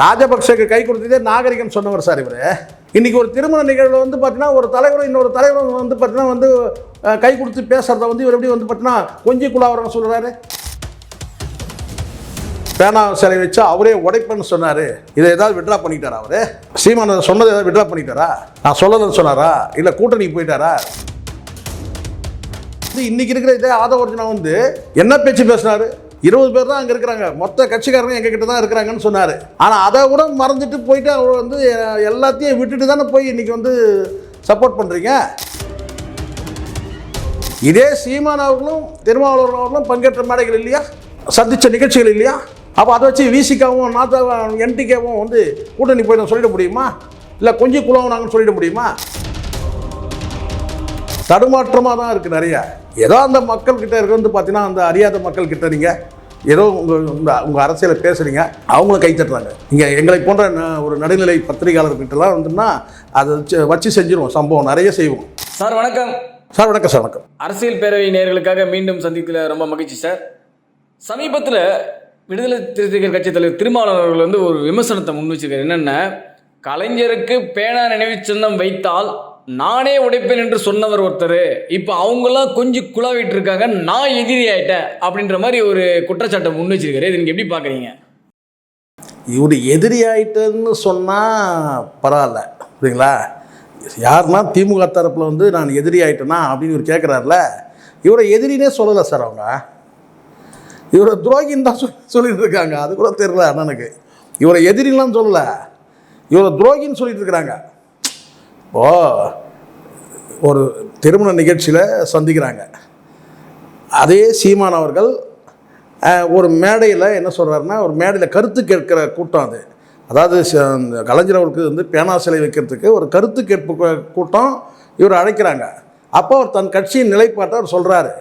ராஜபக்சேக்கு கை கொடுத்ததே நாகரிகம் சொன்னவர் சார் இவர். இன்னைக்கு ஒரு திருமண நிகழ்வில் வந்து பார்த்தீங்கன்னா ஒரு தலைவரும் இன்னொரு தலைவரும் வந்து பார்த்தீங்கன்னா வந்து கை கொடுத்து பேசுறத வந்து இவர் எப்படி வந்து பார்த்தீங்கன்னா கொஞ்சம் குழாவரங்க சொல்கிறாரு. பேனா சிலை வச்சு அவரே உடைப்பேன்னு சொன்னார். இதை ஏதாவது விட்ரா பண்ணிட்டாரா அவர்? சீமான் சொன்னதை ஏதாவது விட்ரா பண்ணிட்டாரா? நான் சொல்லலன்னு சொன்னாரா? இல்லை கூட்டணிக்கு போயிட்டாரா? இன்னைக்கு இருக்கிற இதே ஆதவர்ஜனா வந்து என்ன பேச்சு பேசினாரு? 20 பேர் தான் அங்கே இருக்கிறாங்க, மொத்த கட்சிக்காரங்க எங்ககிட்ட தான் இருக்கிறாங்கன்னு சொன்னார். ஆனால் அதை கூட மறந்துட்டு போயிட்டு அவர் வந்து எல்லாத்தையும் விட்டுட்டு தானே போய் இன்னைக்கு வந்து சப்போர்ட் பண்ணுறீங்க. இதே சீமான் அவர்களும் திருமாவளவன் அவர்களும் பங்கேற்ற மேடைகள் இல்லையா, சந்தித்த நிகழ்ச்சிகள் இல்லையா? அப்போ அதை வச்சு விசிகாவும் என்டிகேவும் வந்து கூட்டணி போய் சொல்லிட முடியுமா? இல்லை கொஞ்சம் குழாவுனாங்கன்னு சொல்லிட முடியுமா? தடுமாற்றமாக தான் இருக்குது நிறைய. ஏதோ அந்த மக்கள்கிட்ட இருக்க வந்து பார்த்தீங்கன்னா அந்த அறியாத மக்கள்கிட்ட நீங்கள் ஏதோ உங்கள் அரசியலை பேசுகிறீங்க, அவங்களும் கை தட்டுறாங்க. நீங்கள் எங்களை போன்ற ஒரு நடுநிலை பத்திரிகையாளர்கிட்டலாம் வந்துன்னா அதை வச்சு செஞ்சிருவோம், சம்பவம் நிறைய செய்வோம். சார் வணக்கம். சார் வணக்கம். சார் வணக்கம். அரசியல் பேரவை நேயர்களுக்காக மீண்டும் சந்தித்துல ரொம்ப மகிழ்ச்சி சார். சமீபத்தில் விடுதலை சிறுத்தைகள் கட்சி தலைவர் திருமாவளவன் அவர்கள் வந்து ஒரு விமர்சனத்தை முன் வச்சிருக்காரு. என்னென்ன, கலைஞருக்கு பேனா நினைவு சின்னம் வைத்தால் நானே உடைப்பேன் என்று சொன்னவர் ஒருத்தர், இப்போ அவங்களாம் கொஞ்சம் குழாவிட்டு இருக்காங்க, நான் எதிரி ஆயிட்டேன் அப்படின்ற மாதிரி ஒரு குற்றச்சாட்டை முன் வச்சிருக்காரு. இது நீங்கள் எப்படி பார்க்குறீங்க? இவர் எதிரி ஆயிட்டேன்னு சொன்னால் பரவாயில்ல, புரியுங்களா? யாருன்னா திமுக தரப்பில் வந்து நான் எதிரி ஆயிட்டேனா அப்படின்னு இவர் கேட்குறாருல, இவரை எதிரினே சொல்லலை சார். அவங்க இவரை துரோகின்னு தான் சொல்லிட்டு இருக்காங்க. அது கூட தெரியல அண்ணனுக்கு. இவரை எதிரிலாம் சொல்லலை, இவரை துரோகின்னு சொல்லிட்டு இருக்கிறாங்க. இப்போது ஒரு திருமண நிகழ்ச்சியில் சந்திக்கிறாங்க. அதே சீமான் அவர்கள் ஒரு மேடையில் என்ன சொல்கிறாருன்னா, ஒரு மேடையில் கருத்து கேட்கிற கூட்டம் அது. அதாவது கலைஞர் அவருக்கு வந்து பேனா சிலை வைக்கிறதுக்கு ஒரு கருத்து கேட்பு கூட்டம் இவர் அழைக்கிறாங்க. அப்போ அவர் தன் கட்சியின் நிலைப்பாட்டை அவர் சொல்கிறாரு.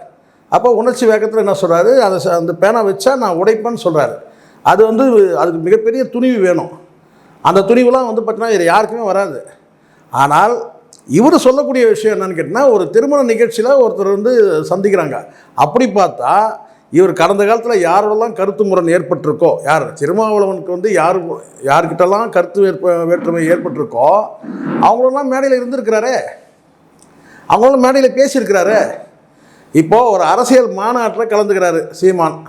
அப்போ உணர்ச்சி வேகத்தில் என்ன சொல்கிறாரு, அந்த பேனா வச்சா நான் உடைப்பேன்னு சொல்கிறாரு. அது வந்து அதுக்கு மிகப்பெரிய துணிவு வேணும். அந்த துணிவுலாம் வந்து பார்த்தீங்கன்னா இது யாருக்குமே வராது. ஆனால் இவர் சொல்லக்கூடிய விஷயம் என்னன்னு கேட்டிங்கன்னா, ஒரு திருமண நிகழ்ச்சியில் ஒருத்தர் வந்து சந்திக்கிறாங்க. அப்படி பார்த்தா இவர் கடந்த காலத்தில் யாரெல்லாம் கருத்து முரண் ஏற்பட்டிருக்கோ, யார் திருமாவளவனுக்கு வந்து யார்கிட்டலாம் கருத்து வேற்றுமை ஏற்பட்டிருக்கோ அவங்களெல்லாம் மேடையில் இருந்திருக்கிறாரு, அவங்களும் மேடையில் பேசியிருக்கிறாரு. இப்போது ஒரு அரசியல் மாநாட்டில் கலந்துக்கிறாரு சீமான்,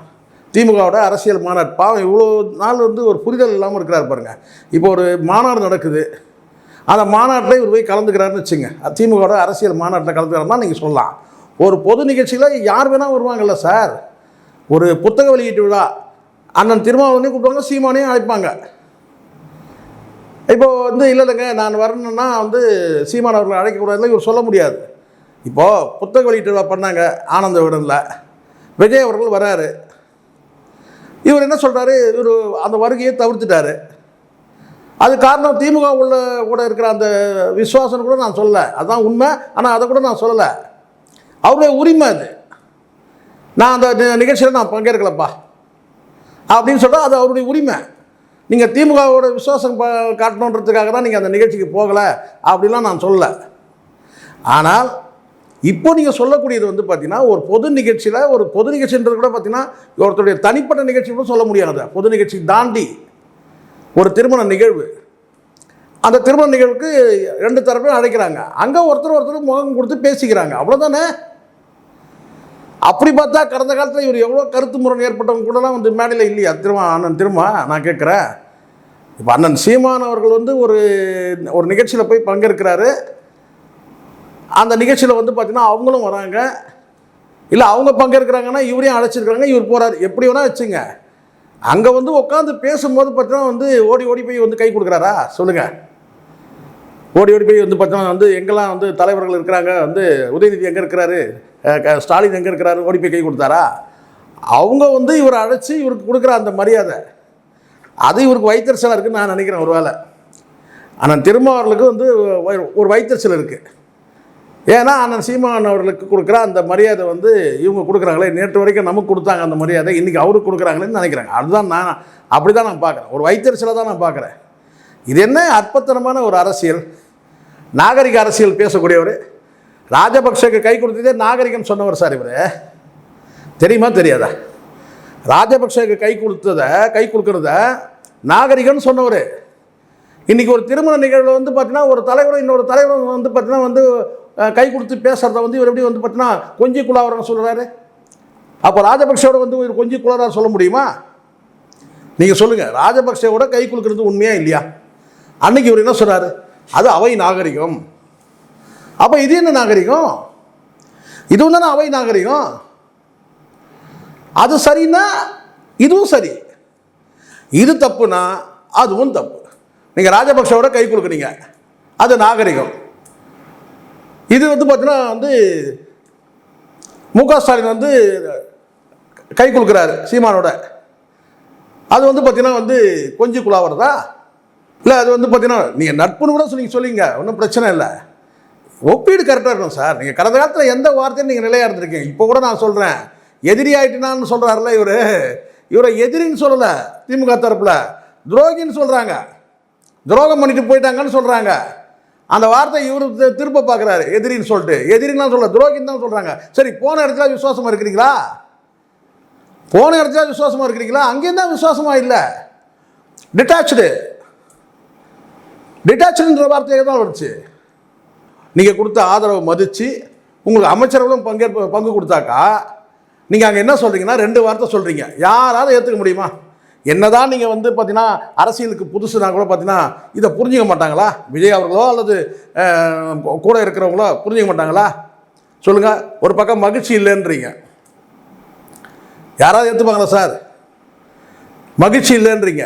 திமுகவோட அரசியல் மாநாடு. பாவம் இவ்வளோ நாள் வந்து ஒரு புரிதல் இல்லாமல் இருக்கிறார் பாருங்கள். இப்போ ஒரு மாநாடு நடக்குது, அந்த மாநாட்டில் இவர் போய் கலந்துக்கிறாருன்னு வச்சுங்க, திமுகவோட அரசியல் மாநாட்டில் கலந்துக்கிறாருன்னா நீங்கள் சொல்லலாம். ஒரு பொது நிகழ்ச்சியில் யார் வேணால் வருவாங்கல்ல சார். ஒரு புத்தக வெளியீட்டு விழா, அண்ணன் திருமாவளவனையும் கூப்பிடுவாங்க, சீமானையும் அழைப்பாங்க. இப்போது வந்து இல்லைங்க நான் வரணுன்னா வந்து சீமான் அவர்களை அழைக்கக்கூடாதுல இவர் சொல்ல முடியாது. இப்போது புத்தக வெளியீட்டு விழா பண்ணாங்க ஆனந்த விடனில், விஜய் அவர்கள் வராரு. இவர் என்ன சொல்கிறாரு, இவர் அந்த வருகையை தவிர்த்துட்டார். அது காரணம் திமுக கூட இருக்கிற அந்த விசுவாசம் கூட நான் சொல்லலை, அதுதான் உண்மை. ஆனால் அதை கூட நான் சொல்லலை, அவருடைய உரிமை அது. நான் அந்த நிகழ்ச்சியில் நான் பங்கேற்கலப்பா அப்படின்னு சொல்கிறேன், அது அவருடைய உரிமை. நீங்கள் திமுகவோட விசுவாசம் காட்டணுன்றதுக்காக தான் நீங்கள் அந்த நிகழ்ச்சிக்கு போகலை அப்படிலாம் நான் சொல்லலை. ஆனால் இப்போ நீங்கள் சொல்லக்கூடியது வந்து பார்த்தீங்கன்னா ஒரு பொது நிகழ்ச்சியில், ஒரு பொது நிகழ்ச்சின்றது கூட பார்த்தீங்கன்னா ஒருத்தருடைய தனிப்பட்ட நிகழ்ச்சி கூட சொல்ல முடியாது. பொது நிகழ்ச்சி தாண்டி ஒரு திருமண நிகழ்வு, அந்த திருமண நிகழ்வுக்கு 2 தரப்பையும் அழைக்கிறாங்க. அங்கே ஒருத்தர் முகம் கொடுத்து பேசிக்கிறாங்க, அவ்வளோதானே. அப்படி பார்த்தா கடந்த காலத்தில் இவர் எவ்வளோ கருத்து முரண் ஏற்பட்டவங்க கூடலாம் வந்து மேடையில் இல்லையா அண்ணன் நான் கேட்குறேன். இப்போ அண்ணன் சீமான் அவர்கள் வந்து ஒரு நிகழ்ச்சியில் போய் பங்கேற்கிறாரு. அந்த நிகழ்ச்சியில் வந்து பார்த்தீங்கன்னா அவங்களும் வராங்க, இல்லை அவங்க பங்கேற்கிறாங்கன்னா இவரையும் அழைச்சிருக்கிறாங்க, இவர் போகிறார். எப்படி வேணால் வச்சுங்க. அங்கே வந்து உட்காந்து பேசும்போது பார்த்தீங்கன்னா வந்து ஓடி போய் வந்து கை கொடுக்குறாரா சொல்லுங்கள்? ஓடி போய் வந்து பார்த்தீங்கன்னா வந்து எங்கெல்லாம் வந்து தலைவர்கள் இருக்கிறாங்க, வந்து உதயநிதி எங்கே இருக்கிறாரு, ஸ்டாலின் எங்கே இருக்கிறாரு, ஓடி போய் கை கொடுத்தாரா? அவங்க வந்து இவரை அழைச்சி இவருக்கு கொடுக்குற அந்த மரியாதை அது இவருக்கு வைத்தறிச்சலாக இருக்குதுன்னு நான் நினைக்கிறேன் ஒரு வேளை. ஆனால் திருமாவளவனுக்கு வந்து ஒரு வைத்தறிச்சல் இருக்குது. ஏன்னா அண்ணன் சீமான் அவர்களுக்கு கொடுக்குற அந்த மரியாதை வந்து இவங்க கொடுக்குறாங்களே, நேற்று வரைக்கும் நமக்கு கொடுத்தாங்க அந்த மரியாதை, இன்றைக்கி அவருக்கு கொடுக்குறாங்களேன்னு நினைக்கிறாங்க. அதுதான் அப்படி தான் நான் பார்க்குறேன், ஒரு வைத்தறிச்சலை தான் நான் பார்க்குறேன். இது என்ன அற்பத்தனமான ஒரு அரசியல், நாகரிக அரசியல் பேசக்கூடியவர். ராஜபக்சேக்கு கை கொடுத்ததே நாகரிகம் சொன்னவர் சார் இவர். தெரியுமா தெரியாதா? ராஜபக்சேக்கு கை கொடுக்கிறத நாகரிகம்னு சொன்னவர். இன்றைக்கி ஒரு திருமண நிகழ்வில் வந்து பார்த்தீங்கன்னா ஒரு தலைவரும் இன்னொரு தலைவரும் வந்து பார்த்தீங்கன்னா வந்து கை கொடுத்து பேசுகிறத வந்து இவர் எப்படி வந்து பார்த்தீங்கன்னா கொஞ்சி குழாவரன்னு சொல்கிறாரு. அப்போ ராஜபக்சேவோட வந்து ஒரு கொஞ்சி குழாவரா சொல்ல முடியுமா? நீங்கள் சொல்லுங்கள், ராஜபக்சேவோட கை குலுக்கிறது உண்மையா இல்லையா? அன்னைக்கு இவர் என்ன சொல்கிறாரு? அது அவை நாகரிகம். அப்போ இது என்ன நாகரிகம்? இதுவும் தானே அவை நாகரிகம். அது சரின்னா இதுவும் சரி, இது தப்புனா அதுவும் தப்பு. நீங்கள் ராஜபக்சேவோட கை கொடுக்குறீங்க, அது நாகரிகம். இது வந்து பார்த்தீங்கன்னா வந்து முக ஸ்டாலின் வந்து கை கொடுக்குறாரு சீமானோட, அது வந்து பார்த்தீங்கன்னா வந்து கொஞ்சம் குழாவறதா? இல்லை அது வந்து பார்த்தீங்கன்னா நீங்கள் நட்புன்னு கூட நீங்கள் சொல்லிங்க, ஒன்றும் பிரச்சனை இல்லை. ஒப்பீடு கரெக்டாக இருக்கணும் சார். நீங்கள் கடந்த காலத்தில் எந்த வார்த்தையும் நீங்கள் நிலையாக இருந்திருக்கீங்க. இப்போ கூட நான் சொல்கிறேன், எதிரி ஆகிட்டுனான்னு சொல்கிறாருல இவரை எதிரின்னு சொல்லலை. திமுக தரப்பில் துரோகின்னு சொல்கிறாங்க, துரோகம் பண்ணிட்டு போயிட்டாங்கன்னு சொல்கிறாங்க. அந்த வார்த்தை இவர் திரும்ப பார்க்குறாரு, எதிரின்னு சொல்லிட்டு. எதிரின்னு சொல்ல, துரோகின்னு தான் சொல்கிறாங்க. சரி, போன இடத்துல விசுவாசமாக இருக்கிறீங்களா? போன இடத்துல விசுவாசமாக இருக்கிறீங்களா? அங்கேயும் தான் விசுவாசமாக இல்லை. டிட்டாச்சுன்ற வார்த்தையாக தான் வந்துச்சு. நீங்கள் கொடுத்த ஆதரவை மதித்து உங்களுக்கு அமைச்சர்களும் பங்கு கொடுத்தாக்கா நீங்கள் அங்கே என்ன சொல்கிறீங்கன்னா 2 வார்த்தை சொல்கிறீங்க. யாராவது ஏற்றுக்க முடியுமா? என்னதான் நீங்கள் வந்து பார்த்தீங்கன்னா அரசியலுக்கு புதுசுனா கூட பார்த்தீங்கன்னா இதை புரிஞ்சிக்க மாட்டாங்களா? விஜய் அவர்களோ அல்லது கூட இருக்கிறவங்களோ புரிஞ்சிக்க மாட்டாங்களா? சொல்லுங்கள். ஒரு பக்கம் மகிழ்ச்சி இல்லைன்றீங்க, யாராவது ஏற்றுப்பாங்களா சார்? மகிழ்ச்சி இல்லைன்றீங்க,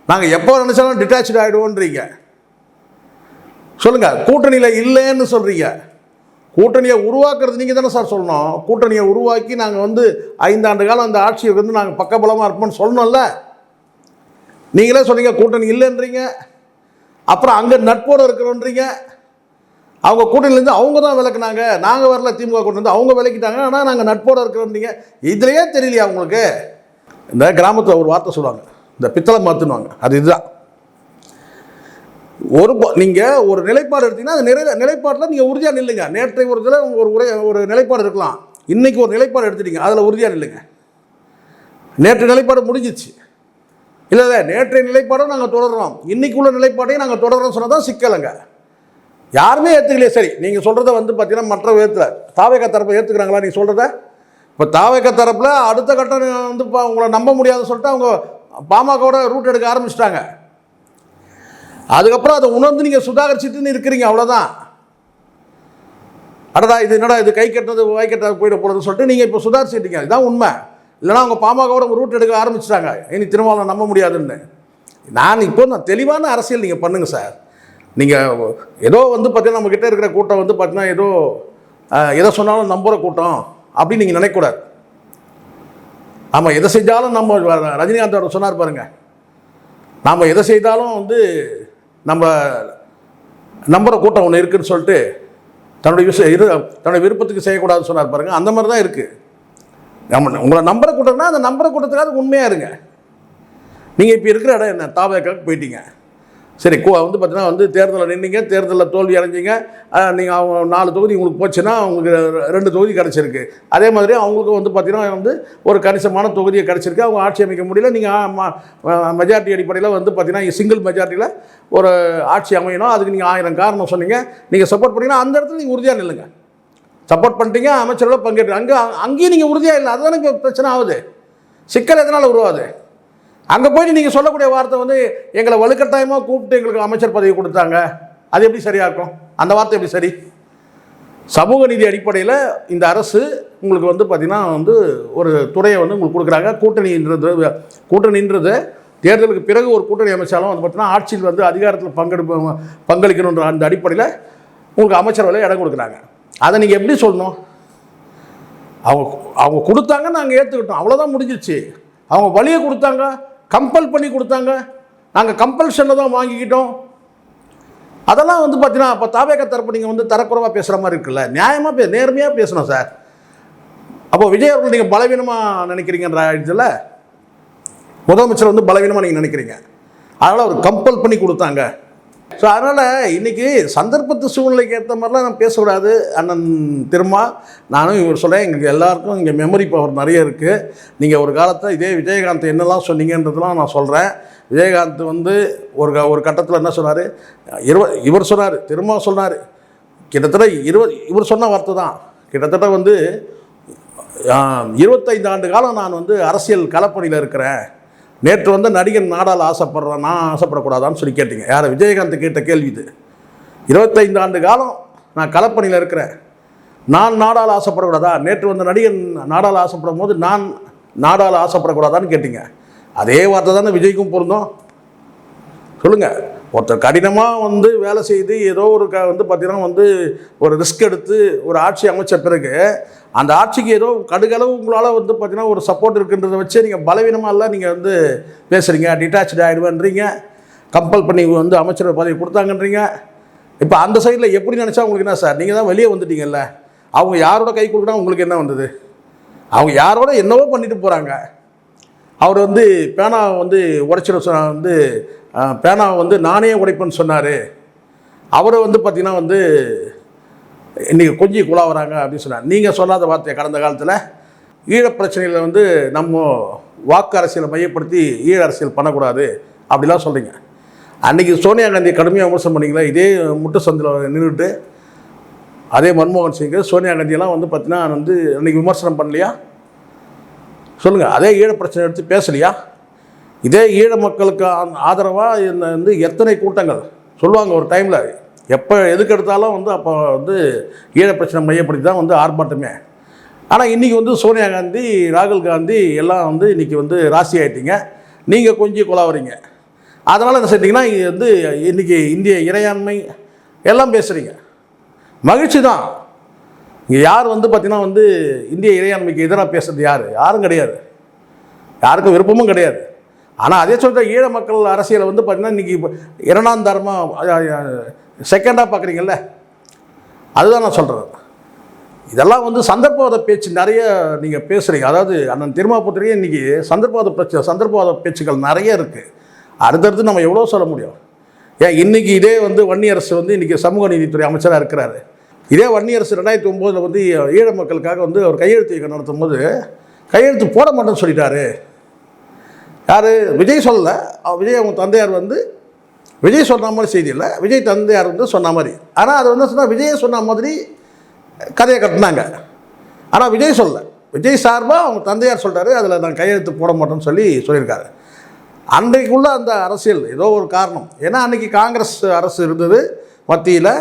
நாங்கள் எப்போ நினச்சாலும் டிட்டாச்சு ஆகிடுவோன்றீங்க. சொல்லுங்கள். கூட்டணியில் இல்லைன்னு சொல்கிறீங்க. கூட்டணியை உருவாக்குறது நீங்கள் தானே சார் சொல்லணும். கூட்டணியை உருவாக்கி நாங்கள் வந்து 5 ஆண்டு காலம் அந்த ஆட்சியை வந்து நாங்கள் பக்கபலமாக இருப்போம்னு சொல்லணும்ல. நீங்களே சொன்னீங்க கூட்டணி இல்லைன்றீங்க, அப்புறம் அங்கே நட்போடு இருக்கிறோன்றீங்க. அவங்க கூட்டணியிலேருந்து அவங்க தான் விளக்குனாங்க, நாங்கள் வரல, திமுக கூட்டணி அவங்க விளக்கிட்டாங்க, ஆனால் நாங்கள் நட்போடு இருக்கிறோன்றீங்க. இதுலையே தெரியலையா உங்களுக்கு? இந்த கிராமத்தில் ஒரு வார்த்தை சொல்லுவாங்க, இந்த பித்தளை மாற்றுனுவாங்க, அது இதுதான். நீங்கள் ஒரு நிலைப்பாடு எடுத்தீங்கன்னா அந்த நிலைப்பாட்டில் நீங்கள் உறுதியாக நில்லுங்க. நேற்றை ஒரு இதில் ஒரு நிலைப்பாடு இருக்கலாம், இன்றைக்கி ஒரு நிலைப்பாடு எடுத்துட்டீங்க, அதில் உறுதியாக நில்லுங்க. நேற்று நிலைப்பாடு முடிஞ்சிச்சு. இல்லை நேற்றைய நிலைப்பாடும் நாங்கள் தொடர்றோம், இன்றைக்கி உள்ள நிலைப்பாட்டையும் நாங்கள் தொடர்றோம் சொன்னால் தான் சிக்கலைங்க. யாருமே ஏற்றுக்கலையே. சரி, நீங்கள் சொல்கிறத வந்து பார்த்தீங்கன்னா மற்ற விதத்தில் தாவேக தரப்பை ஏற்றுக்கிறாங்களா? நீங்கள் சொல்கிறத இப்போ தாவேக தரப்பில் அடுத்த கட்டம் வந்து உங்களை நம்ப முடியாதுன்னு சொல்லிட்டு அவங்க பாமகவோட ரூட் எடுக்க ஆரம்பிச்சிட்டாங்க. அதுக்கப்புறம் அதை உணர்ந்து நீங்கள் சுதாகரிச்சுட்டுன்னு இருக்கிறீங்க, அவ்வளோதான். அடடா இது என்னடா இது கை கட்டுறது வாய் கட்டாது போயிட போகிறதுன்னு சொல்லிட்டு நீங்கள் இப்போ சுதாரிச்சுட்டீங்க. இதுதான் உண்மை. இல்லைனா அவங்க பாமகவோட ரூட் எடுக்க ஆரம்பிச்சிட்டாங்க, இனி திருமாவளவன் நம்ப முடியாதுன்னு. நான் தெளிவான அரசியல் நீங்கள் பண்ணுங்கள் சார். நீங்கள் ஏதோ வந்து பார்த்தீங்கன்னா நம்மக்கிட்ட இருக்கிற கூட்டம் வந்து பார்த்தீங்கன்னா ஏதோ எதை சொன்னாலும் நம்புகிற கூட்டம் அப்படின்னு நீங்கள் நினைக்கக்கூடாது. ஆமாம், எதை செஞ்சாலும் நம்ம ரஜினிகாந்த் அவர் சொன்னார் பாருங்கள், நாம் எதை செய்தாலும் வந்து நம்ம நம்புகிற கூட்டம் ஒன்று இருக்குதுன்னு சொல்லிட்டு தன்னுடைய விருப்பத்துக்கு செய்யக்கூடாதுன்னு சொன்னார் பாருங்கள். அந்த மாதிரி தான் இருக்குது. உங்களை நம்புகிற கூட்டம்னா அந்த நம்புகிற கூட்டத்துக்காக உண்மையாக இருங்க. நீங்கள் இப்போ இருக்கிற இடம் என்ன? தாவேக்காக்கு போயிட்டீங்க. சரி, வந்து பார்த்தீங்கன்னா வந்து தேர்தலில் நின்றீங்க, தேர்தலில் தோல்வி அடைஞ்சிங்க. நீங்கள் அவங்க 4 தொகுதி உங்களுக்கு போச்சுன்னா அவங்களுக்கு 2 தொகுதி கிடச்சிருக்கு. அதே மாதிரி அவங்களுக்கும் வந்து பார்த்தீங்கன்னா வந்து ஒரு கணிசமான தொகுதியை கிடச்சிருக்கு. அவங்க ஆட்சி அமைக்க முடியல. நீங்கள் மெஜாரிட்டி அடிப்படையில் வந்து பார்த்தீங்கன்னா சிங்கிள் மெஜாரிட்டியில் ஒரு ஆட்சி அமையணும், அதுக்கு நீங்கள் 1000 காரணம் சொன்னீங்க. நீங்கள் சப்போர்ட் பண்ணிங்கன்னா அந்த இடத்துல நீங்கள் உறுதியாக நில்லுங்க. சப்போர்ட் பண்ணிட்டீங்க, அமைச்சரோட பங்கேற்று அங்கேயும் நீங்கள் உறுதியாக இல்லை, அதுதானே இங்கே பிரச்சனை ஆகுது. சிக்கல் எதனால் உருவாது? அங்கே போயிட்டு நீங்கள் சொல்லக்கூடிய வார்த்தை வந்து எங்களை வலுக்கட்டாயமாக கூப்பிட்டு எங்களுக்கு அமைச்சர் பதவி கொடுத்தாங்க, அது எப்படி சரியாக இருக்கும்? அந்த வார்த்தை எப்படி சரி? சமூக நீதி அடிப்படையில் இந்த அரசு உங்களுக்கு வந்து பார்த்திங்கன்னா வந்து ஒரு துறையை வந்து உங்களுக்கு கொடுக்குறாங்க. கூட்டணின்றது தேர்தலுக்கு பிறகு ஒரு கூட்டணி அமைச்சாலும் வந்து பார்த்தீங்கன்னா ஆட்சியில் வந்து அதிகாரத்தில் பங்களிக்கணுன்ற அந்த அடிப்படையில் உங்களுக்கு அமைச்சரவையில் இடம் கொடுக்குறாங்க. அதை நீங்கள் எப்படி சொல்லணும்? அவங்க கொடுத்தாங்க, நாங்கள் ஏற்றுக்கிட்டோம், அவ்வளோதான், முடிஞ்சிச்சு. அவங்க வழியை கொடுத்தாங்க, கம்பல் பண்ணி கொடுத்தாங்க, நாங்கள் கம்பல்ஷனில் தான் வாங்கிக்கிட்டோம். அதெல்லாம் வந்து பார்த்தீங்கன்னா அப்போ தாவேக தரப்பு நீங்கள் வந்து தரக்குறைவாக பேசுகிற மாதிரி இருக்குல்ல. நியாயமாக நேர்மையாக பேசணும் சார். அப்போ விஜய் அவர்கள் நீங்கள் பலவீனமாக நினைக்கிறீங்கன்ற இதில் முதலமைச்சர் வந்து பலவீனமாக நீங்கள் நினைக்கிறீங்க. அதனால் அவர் கம்பல் பண்ணி கொடுத்தாங்க. ஸோ அதனால் இன்றைக்கி சந்தர்ப்பத்து சூழ்நிலைக்கு ஏற்ற மாதிரிலாம் நான் பேசக்கூடாது. அண்ணன் திருமா நானும் இவர் சொல்கிறேன், எங்களுக்கு எல்லாருக்கும் இங்கே மெமரி பவர் நிறைய இருக்குது. நீங்கள் ஒரு காலத்தில் இதே விஜயகாந்த் என்னெல்லாம் சொன்னீங்கன்றதுலாம் நான் சொல்கிறேன். விஜயகாந்த் வந்து ஒரு கட்டத்தில் என்ன சொன்னார், இவர் சொன்னார், திரும்ப சொன்னார், கிட்டத்தட்ட இவர் சொன்ன வார்த்தை தான், கிட்டத்தட்ட வந்து 25 ஆண்டு காலம் நான் வந்து அரசியல் களப்பணியில் இருக்கிறேன். நேற்று வந்து நடிகன் நாடால் ஆசைப்படுறேன், நான் ஆசைப்படக்கூடாதான்னு சொல்லி கேட்டீங்க. யார்? விஜயகாந்த் கேட்ட கேள்வி இது. 25 ஆண்டு காலம் நான் களப்பணியில் இருக்கிறேன், நான் நாடால் ஆசைப்படக்கூடாதா? நேற்று வந்து நடிகன் நாடால் ஆசைப்படும் போது நான் நாடால் ஆசைப்படக்கூடாதான்னு கேட்டீங்க. அதே வார்த்தை தானே விஜய்க்கும் பொருந்தும். சொல்லுங்கள், ஒருத்தர் கடினமாக வந்து வேலை செய்து ஏதோ ஒரு வந்து பார்த்திங்கன்னா வந்து ஒரு ரிஸ்க் எடுத்து ஒரு ஆட்சி அமைச்ச பிறகு அந்த ஆட்சிக்கு ஏதோ கடுகளவு உங்களால் வந்து பார்த்திங்கன்னா ஒரு சப்போர்ட் இருக்குன்றதை வச்சு நீங்கள் பலவீனமாக இல்லை நீங்கள் வந்து பேசுகிறீங்க, டிட்டாச்சு ஆகிடுவேன்றீங்க, கம்பல் பண்ணி வந்து அமைச்சர் பதவி கொடுத்தாங்கன்றீங்க. இப்போ அந்த சைடில் எப்படி நினச்சா உங்களுக்கு என்ன சார்? நீங்கள் தான் வெளியே வந்துட்டீங்கல்ல. அவங்க யாரோட கை கொடுக்குனா உங்களுக்கு என்ன வந்தது? அவங்க யாரோட என்னவோ பண்ணிட்டு போகிறாங்க. அவர் வந்து பேனாவை வந்து உடைச்சிட வந்து பேனாவை வந்து நானே உடைப்பேன்னு சொன்னார். அவரை வந்து பார்த்திங்கன்னா வந்து இன்றைக்கி கொஞ்சி குழாவுறாங்க அப்படின்னு சொன்னார். நீங்கள் சொல்லாத வார்த்தையை கடந்த காலத்தில் ஈழப் பிரச்சனையில் வந்து நம்ம வாக்கு அரசியலை மையப்படுத்தி ஈழ அரசியல் பண்ணக்கூடாது அப்படிலாம் சொல்கிறீங்க. அன்றைக்கி சோனியா காந்தி கடுமையாக விமர்சனம் பண்ணிங்களா? இதே முட்டு சந்தில் நின்றுட்டு அதே மன்மோகன் சிங் சோனியா காந்தியெல்லாம் வந்து பார்த்திங்கன்னா வந்து அன்றைக்கி விமர்சனம் பண்ணலையா? சொல்லுங்கள். அதே ஈழ பிரச்சனை எடுத்து பேசலையா? இதே ஈழ மக்களுக்கு ஆதரவாக இந்த வந்து எத்தனை கூட்டங்கள் சொல்லுவாங்க ஒரு டைமில், எப்போ எதுக்கு எடுத்தாலும் வந்து அப்போ வந்து ஈழ பிரச்சனை மையப்படுத்தி தான் வந்து ஆர்ப்பாட்டமே. ஆனால் இன்றைக்கி வந்து சோனியா காந்தி, ராகுல் காந்தி எல்லாம் வந்து இன்றைக்கி வந்து ராசி ஆகிட்டீங்க, நீங்கள் கொஞ்சம் குழாவுறீங்க. அதனால் என்ன செய்றீங்கன்னா வந்து இன்றைக்கி இந்திய இறையாண்மை எல்லாம் பேசுகிறீங்க. மகிழ்ச்சி தான். இங்கே யார் வந்து பார்த்திங்கன்னா வந்து இந்திய இறையாண்மைக்கு எதிராக பேசுகிறது யார்? யாரும் கிடையாது, யாருக்கும் விருப்பமும் கிடையாது. ஆனால் அதே சொல்கிற ஈழ மக்கள் அரசியலை வந்து பார்த்திங்கன்னா இன்றைக்கி இரண்டாம் தரமாக செகண்டாக பார்க்குறீங்கல்ல, அதுதான் நான் சொல்கிறது. இதெல்லாம் வந்து சந்தர்ப்பவாத பேச்சு நிறைய நீங்கள் பேசுகிறீங்க. அதாவது அண்ணன் திருமாபுத்திரியே இன்றைக்கி சந்தர்ப்பவாத பேச்சுக்கள் நிறைய இருக்குது. அடுத்தடுத்து நம்ம எவ்வளோ சொல்ல முடியும்? ஏன் இன்றைக்கி இதே வந்து வன்னியரசு வந்து இன்றைக்கி சமூக நீதித்துறை அமைச்சராக இருக்கிறாரு. இதே வன்னியரசு 2009 வந்து ஈழ மக்களுக்காக வந்து அவர் கையெழுத்து இயக்கம் நடத்தும் போது கையெழுத்து போட மாட்டேன்னு சொல்லிட்டாரு. யார்? விஜய் சொல்லலை. விஜய் அவங்க தந்தையார் வந்து விஜய் சொன்ன மாதிரி செய்தி இல்லை, விஜய் தந்தையார் வந்து சொன்ன மாதிரி. ஆனால் அது வந்து சொன்னால் விஜயை சொன்ன மாதிரி கதையை கட்டினாங்க. ஆனால் விஜய் சொல்லலை, விஜய் சார்பாக அவங்க தந்தையார் சொல்கிறாரு, அதில் நான் கையெழுத்து போட மாட்டேன்னு சொல்லியிருக்காரு. அன்றைக்குள்ள அந்த அரசியல் ஏதோ ஒரு காரணம், ஏன்னா அன்றைக்கி காங்கிரஸ் அரசு இருந்தது மத்தியில்,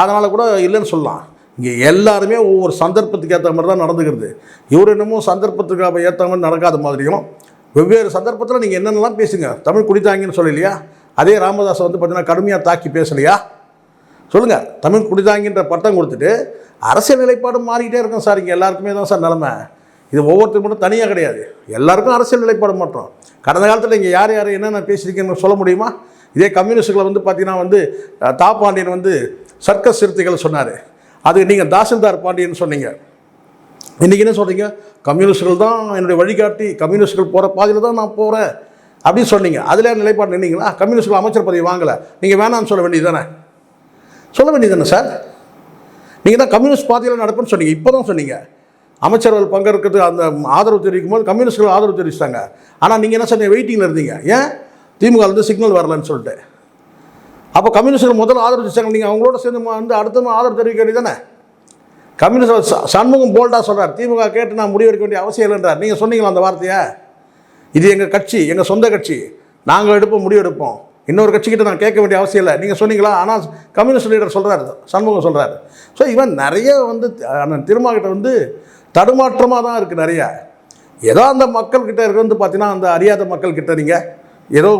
அதனால் கூட இல்லைன்னு சொல்லலாம். இங்கே எல்லாருமே ஒவ்வொரு சந்தர்ப்பத்துக்கு ஏற்ற மாதிரி தான் நடந்துக்கிறது. இவர் என்னமோ சந்தர்ப்பத்துக்கு ஏற்ற மாதிரி நடக்காத மாதிரியும் வெவ்வேறு சந்தர்ப்பத்தில் நீங்கள் என்னென்னலாம் பேசுங்க. தமிழ் குடித்தாங்கன்னு சொல்லலையா? அதே ராமதாஸை வந்து பார்த்தீங்கன்னா கடுமையாக தாக்கி பேசலையா? சொல்லுங்கள். தமிழ் குடித்தாங்கின்ற பட்டம் கொடுத்துட்டு அரசியல் நிலைப்பாடு மாறிக்கிட்டே இருக்கும் சார். இங்கே எல்லாருக்குமே தான் சார் நிலைமை. இது ஒவ்வொருத்தரும் மட்டும் தனியாக கிடையாது, எல்லாருக்கும் அரசியல் நிலைப்பாடு மாற்றோம். கடந்த காலத்தில் இங்கே யார் யார் என்னென்ன பேசியிருக்கீங்கன்னு சொல்ல முடியுமா? இதே கம்யூனிஸ்டுகளை வந்து பார்த்தீங்கன்னா வந்து தாப்பாண்டியன் வந்து சர்க்கஸ் சிறுத்தைகள் சொன்னார், அது நீங்கள் தாசில்தார் பாண்டியன் சொன்னீங்க. இன்றைக்கி என்ன சொல்கிறீங்க? கம்யூனிஸ்டுகள் தான் என்னுடைய வழிகாட்டி, கம்யூனிஸ்டுகள் போகிற பாதையில் தான் நான் போகிறேன் அப்படின்னு சொன்னீங்க. அதில் நிலைப்பாடு நின்னீங்களா? கம்யூனிஸ்டுகள் அமைச்சர் பதவி வாங்கலை, நீங்கள் வேணான்னு சொல்ல வேண்டியது தானே? சொல்ல வேண்டியது தானே சார்? நீங்கள் தான் கம்யூனிஸ்ட் பாதையில் நடப்புன்னு சொன்னீங்க. இப்போ தான் சொன்னீங்க அமைச்சர்கள் பங்கேற்கிறது அந்த ஆதரவு தெரிவிக்கும் போது கம்யூனிஸ்டுகள் ஆதரவு தெரிவித்தாங்க. ஆனால் நீங்கள் என்ன சொன்னீங்க? வெயிட்டிங்கில் இருந்தீங்க. ஏன்? திமுக வந்து சிக்னல் வரலன்னு சொல்லிட்டு. அப்போ கம்யூனிஸ்டுகள் முதல்ல ஆதரவு தெரிவித்தாங்க, நீங்கள் அவங்களோட சேர்ந்து வந்து அடுத்த ஆதரவு தெரிவிக்க வேண்டியது தானே? கம்யூனிஸ்ட் சண்முகம் போல்டாக சொல்கிறார், திமுக கேட்டு நான் முடிவெடுக்க வேண்டிய அவசியம் இல்லைன்றார். நீங்கள் சொன்னீங்களா அந்த வார்த்தையை? இது எங்கள் கட்சி, எங்கள் சொந்த கட்சி, நாங்கள் எடுப்போம், முடிவெடுப்போம், இன்னொரு கட்சிக்கிட்ட நான் கேட்க வேண்டிய அவசியம் இல்லை, நீங்கள் சொன்னீங்களா? ஆனால் கம்யூனிஸ்ட் லீடர் சொல்கிறார், சண்முகம் சொல்கிறார். ஸோ இவன் நிறைய வந்து திருமாகிட்ட வந்து தடுமாற்றமாக தான் இருக்குது நிறையா. ஏதோ அந்த மக்கள்கிட்ட இருக்க வந்து பார்த்தீங்கன்னா அந்த அறியாத மக்கள்கிட்ட நீங்கள் ஏதோ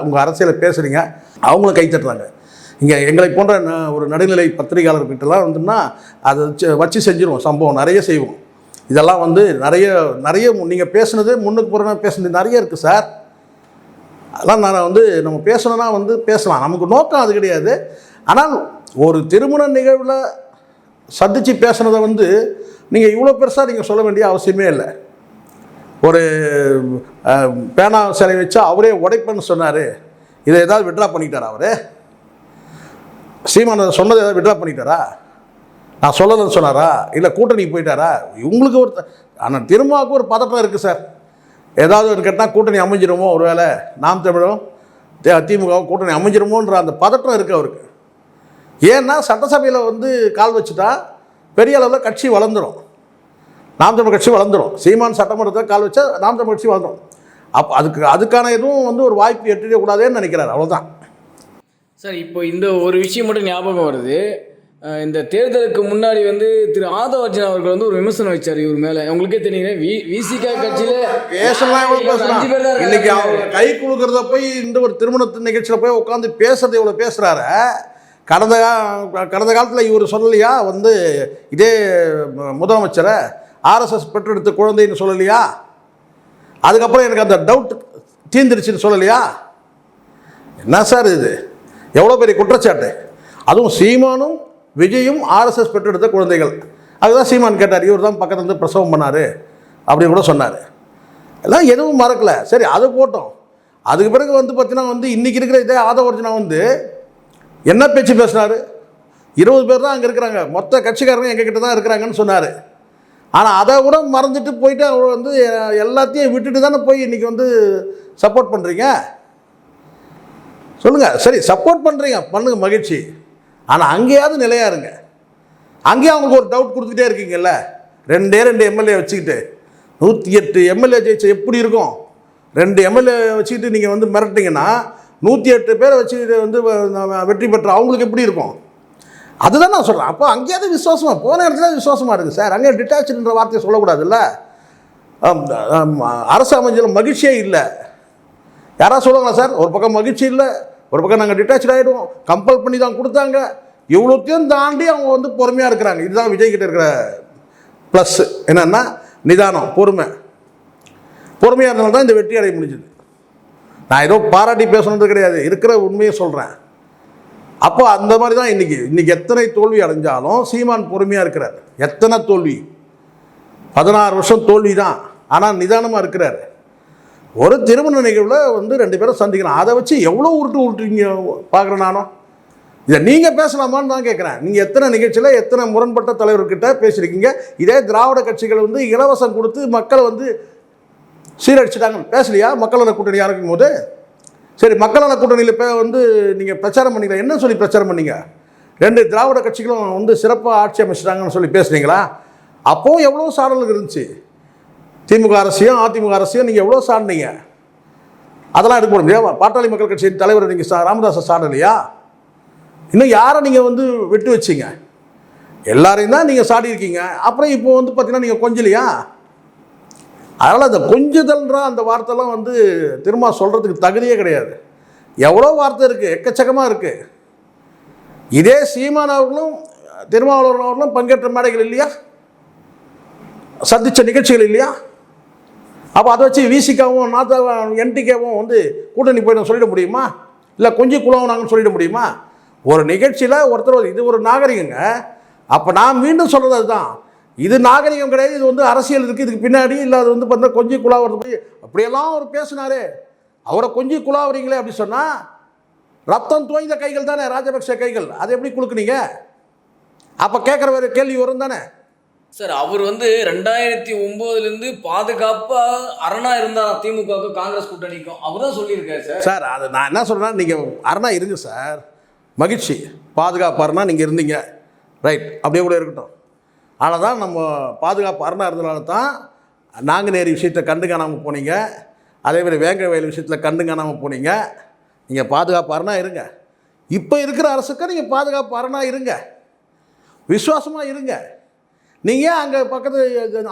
உங்கள் அரசியலை பேசுகிறீங்க, அவங்களும் கை தட்டுறாங்க. இங்கே எங்களை போன்ற ஒரு நடுநிலை பத்திரிகையாளர்கிட்டலாம் வந்துன்னா அதை வச்சு செஞ்சுருவோம், சம்பவம் நிறைய செய்வோம். இதெல்லாம் வந்து நிறைய நீங்கள் பேசுனது முன்னுக்கு போகிறனா பேசுனது நிறைய இருக்குது சார். அதெல்லாம் நான் வந்து நம்ம பேசணுன்னா வந்து பேசலாம், நமக்கு நோக்கம் அது கிடையாது. ஆனால் ஒரு திருமண நிகழ்வில் சந்தித்து பேசுனதை வந்து நீங்கள் இவ்வளோ பெருசாக நீங்கள் சொல்ல வேண்டிய அவசியமே இல்லை. ஒரு பேனா சிலை வச்சா அவரே உடைப்பேன்னு சொன்னார், இதை ஏதாவது விட்ரா பண்ணிக்கிட்டார் அவர்? சீமான் சொன்னதை ஏதாவது விட்ரா பண்ணிட்டாரா? நான் சொல்லலைன்னு சொன்னாரா? இல்லை கூட்டணிக்கு போயிட்டாரா? இவங்களுக்கு ஒரு ஆனால் திருமாவுக்கு ஒரு பதட்டம் இருக்குது சார். ஏதாவது ஒரு கேட்டால் கூட்டணி அமைஞ்சிருமோ, ஒரு வேளை நாம் தமிழும் திமுகவும் கூட்டணி அமைஞ்சிருமோன்ற அந்த பதட்டம் இருக்குது அவருக்கு. ஏன்னா சட்டசபையில் வந்து கால் வச்சுட்டா பெரிய அளவில் கட்சி வளர்ந்துடும், நாம் தமிழ் கட்சி வளர்ந்துடும். சீமான் சட்டமன்றத்தில் கால் வச்சா நாம் தமிழ் கட்சி வளர்ந்துடும். அப்போ அதுக்கான எதுவும் வந்து ஒரு வாய்ப்பு எட்டிடக்கூடாதுன்னு நினைக்கிறார், அவ்வளோதான். சார் இப்போ இந்த ஒரு விஷயம் மட்டும் ஞாபகம் வருது. இந்த தேர்தலுக்கு முன்னாடி வந்து திரு ஆதவ அர்ஜுனா அவர்கள் வந்து ஒரு விமர்சனம் வச்சார் இவர் மேலே. உங்களுக்கே தெரியுங்க, விசிகா கட்சியில் பேசலாம். இன்னைக்கு அவங்க கை கொடுக்கறத போய் இந்த ஒரு திருமணத்து நிகழ்ச்சியில் போய் உட்காந்து பேசுறது இவ்வளோ பேசுகிறாரு. கடந்த காலத்தில் இவர் சொல்லலையா வந்து இதே முதலமைச்சரை ஆர்எஸ்எஸ் பெற்றெடுத்த குழந்தைன்னு சொல்லலையா? அதுக்கப்புறம் எனக்கு அந்த டவுட் தீர்ந்துருச்சுன்னு சொல்லலையா? என்ன சார் இது? எவ்வளோ பெரிய குற்றச்சாட்டு! அதுவும் சீமானும் விஜயும் ஆர்எஸ்எஸ் பெற்றெடுத்த குழந்தைகள். அதுதான் சீமான் கேட்டார், இவர் தான் பக்கத்துல இருந்து பிரசவம் பண்ணார் அப்படின்னு கூட சொன்னார். எல்லாம் எதுவும் மறக்கலை. சரி, அது போட்டோம். அதுக்கு பிறகு வந்து பார்த்தீங்கன்னா வந்து இன்றைக்கி இருக்கிற இதே ஆதவ அர்ஜுனா வந்து என்ன பேச்சு பேசினார்? 20 பேர் தான் அங்கே இருக்கிறாங்க, மொத்த கட்சிக்காரங்க எங்ககிட்ட தான் இருக்கிறாங்கன்னு சொன்னார். ஆனால் அதை கூட மறந்துட்டு போயிட்டு அவர் வந்து எல்லாத்தையும் விட்டுட்டு தானே போய் இன்றைக்கி வந்து சப்போர்ட் பண்ணுறீங்க. சொல்லுங்கள், சரி சப்போர்ட் பண்ணுறீங்க, பண்ணுங்க, மகிழ்ச்சி. ஆனால் அங்கேயாவது நிலையாக இருங்க. அங்கேயும் அவங்களுக்கு ஒரு டவுட் கொடுத்துக்கிட்டே இருக்கீங்கல்ல. 2 எம்எல்ஏ வச்சுக்கிட்டு 108 எம்எல்ஏ ஜெயிச்சு எப்படி இருக்கும்? 2 எம்எல்ஏ வச்சுக்கிட்டு நீங்கள் வந்து மிரட்டிங்கன்னா 108 பேரை வச்சுக்கிட்டு வந்து வெற்றி பெற்ற அவங்களுக்கு எப்படி இருக்கும்? அதுதான் நான் சொல்கிறேன். அப்போ அங்கேயாவது விசுவாசமாக போன இடத்துல விசுவாசமாக இருக்குது சார். அங்கே டிட்டாச்சுன்ற வார்த்தையை சொல்லக்கூடாதுல்ல. அரசு அமைஞ்சதில் மகிழ்ச்சியே இல்லை. யாராவது சொல்லுவாங்களா சார்? ஒரு பக்கம் மகிழ்ச்சி இல்லை, ஒரு பக்கம் நாங்கள் டிட்டாச் ஆகிடுவோம், கம்பல் பண்ணி தான் கொடுத்தாங்க. இவ்வளோத்தையும் தாண்டி அவங்க வந்து பொறுமையாக இருக்கிறாங்க. இதுதான் விஜய்கிட்ட இருக்கிற ப்ளஸ். என்னென்னா நிதானம், பொறுமையாக இருந்தாலும் தான் இந்த வெற்றி அடைய முடிஞ்சுது. நான் ஏதோ பாராட்டி பேசணுன்றது கிடையாது, இருக்கிற உண்மையை சொல்கிறேன். அப்போ அந்த மாதிரி தான் இன்றைக்கி எத்தனை தோல்வி அடைஞ்சாலும் சீமான் பொறுமையாக இருக்கிறார். எத்தனை தோல்வி, 16 வருஷம் தோல்வி தான், ஆனால் நிதானமாக இருக்கிறார். ஒரு திருமண நிகழ்வில் வந்து 2 பேரும் சந்திக்கணும், அதை வச்சு எவ்வளோ உருட்டுறீங்க பார்க்குறேன் நானும். இதை நீங்கள் பேசலாமான்னு தான் கேட்குறேன். நீங்கள் எத்தனை நிகழ்ச்சியில் எத்தனை முரண்பட்ட தலைவர்கிட்ட பேசியிருக்கீங்க? இதே திராவிட கட்சிகள் வந்து இலவசம் கொடுத்து மக்களை வந்து சீரழிச்சிட்டாங்க, பேசலையா? மக்கள் நல கூட்டணி ஆரம்பிக்கும் போது. சரி, மக்கள் நல கூட்டணியில் இப்போ வந்து நீங்கள் பிரச்சாரம் பண்ணிக்கலாம், என்ன சொல்லி பிரச்சாரம் பண்ணீங்க? 2 திராவிட கட்சிகளும் வந்து சிறப்பாக ஆட்சி அமைச்சிட்டாங்கன்னு சொல்லி பேசுனீங்களா? அப்போவும் எவ்வளோ சாடல்கள் இருந்துச்சு. திமுக அரசையும் அதிமுக அரசையும் நீங்கள் எவ்வளோ சாடினீங்க? அதெல்லாம் எடுக்க முடியாது. பாட்டாளி மக்கள் கட்சியின் தலைவர் நீங்கள் ராமதாஸை சாடலையா? இன்னும் யாரை நீங்கள் வந்து விட்டு வச்சிங்க? எல்லாரையும் தான் நீங்கள் சாடி இருக்கீங்க. அப்புறம் இப்போ வந்து பார்த்தீங்கன்னா நீங்கள் கொஞ்சலையா? அதனால் அந்த கொஞ்சதல்ன்ற அந்த வார்த்தைலாம் வந்து திரும்ப சொல்கிறதுக்கு தகுதியே கிடையாது. எவ்வளோ வார்த்தை இருக்குது, எக்கச்சக்கமாக இருக்குது. இதே சீமான் அவர்களும் திருமாவளவன் அவர்களும் பங்கேற்ற மேடைகள் இல்லையா, சந்தித்த நிகழ்ச்சிகள் இல்லையா? அப்போ அதை வச்சு விசிகாவும் என்டிகேவும் வந்து கூட்டணி போயிடும் சொல்லிட முடியுமா? இல்லை கொஞ்சம் குழாவுனாங்கன்னு சொல்லிட முடியுமா? ஒரு நிகழ்ச்சியில் ஒருத்தர் இது ஒரு நாகரிகங்க. அப்போ நான் மீண்டும் சொல்கிறது அதுதான், இது நாகரிகம் கிடையாது, இது வந்து அரசியல் இருக்குது இதுக்கு பின்னாடி. இல்லை அது வந்து பார்த்தா கொஞ்சம் குழாவது போய் அப்படியெல்லாம் அவர் பேசினாரே, அவரை கொஞ்சம் குழாவுறீங்களே அப்படி சொன்னால் ரத்தம் தோய்ந்த கைகள் தானே ராஜபக்ஷ கைகள், அதை எப்படி கொடுக்குறீங்க? அப்போ கேட்குற கேள்வி வரும் தானே சார். அவர் வந்து 2009 பாதுகாப்பாக அரணா இருந்தார் திமுகவுக்கு காங்கிரஸ் கூட்டணிக்கும், அவர் தான் சொல்லியிருக்காரு சார். சார் அது நான் என்ன சொல்கிறேன்னா, நீங்கள் அரணா இருங்க சார், மகிழ்ச்சி, பாதுகாப்பு அரணா நீங்கள் இருந்தீங்க, ரைட், அப்படியே கூட இருக்கட்டும். ஆனால் தான் நம்ம பாதுகாப்பு அரணா இருந்தனால தான் நாங்குநேரி விஷயத்தை கண்டு காணாமல் போனீங்க, அதேமாதிரி வேங்க வயல் விஷயத்தில் கண்டு காணாமல் போனீங்க. நீங்கள் பாதுகாப்பு அரணா இருங்க. இப்போ இருக்கிற அரசுக்கு நீங்கள் பாதுகாப்பு அரணா இருங்க, விசுவாசமாக இருங்க. நீங்கள் ஏன் அங்கே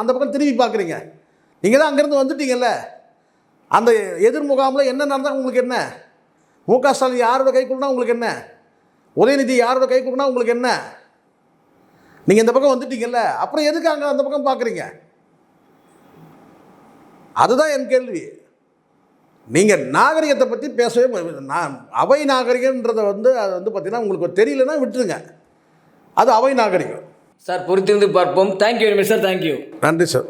அந்த பக்கம் திரும்பி பார்க்குறீங்க? நீங்கள் தான் அங்கேருந்து வந்துட்டீங்கல்ல. அந்த எதிர் முகாமில் என்ன நடந்தால் உங்களுக்கு என்ன? முக ஸ்டாலின் யாரோட கை கொடுனா உங்களுக்கு என்ன? உதயநிதி யாரோட கை கொடுனா உங்களுக்கு என்ன? நீங்கள் இந்த பக்கம் வந்துட்டீங்கல்ல, அப்புறம் எதுக்கு அங்கே அந்த பக்கம் பார்க்குறீங்க? அதுதான் என் கேள்வி. நீங்கள் நாகரிகத்தை பற்றி பேசவே, நான் அவை நாகரிகன்றதை வந்து அது வந்து பார்த்தீங்கன்னா உங்களுக்கு தெரியலன்னா விட்டுருங்க, அது அவை நாகரிகம் சார். பொறுத்திருந்து பார்ப்போம். Thank you very much sir. Thank you. நன்றி சார்.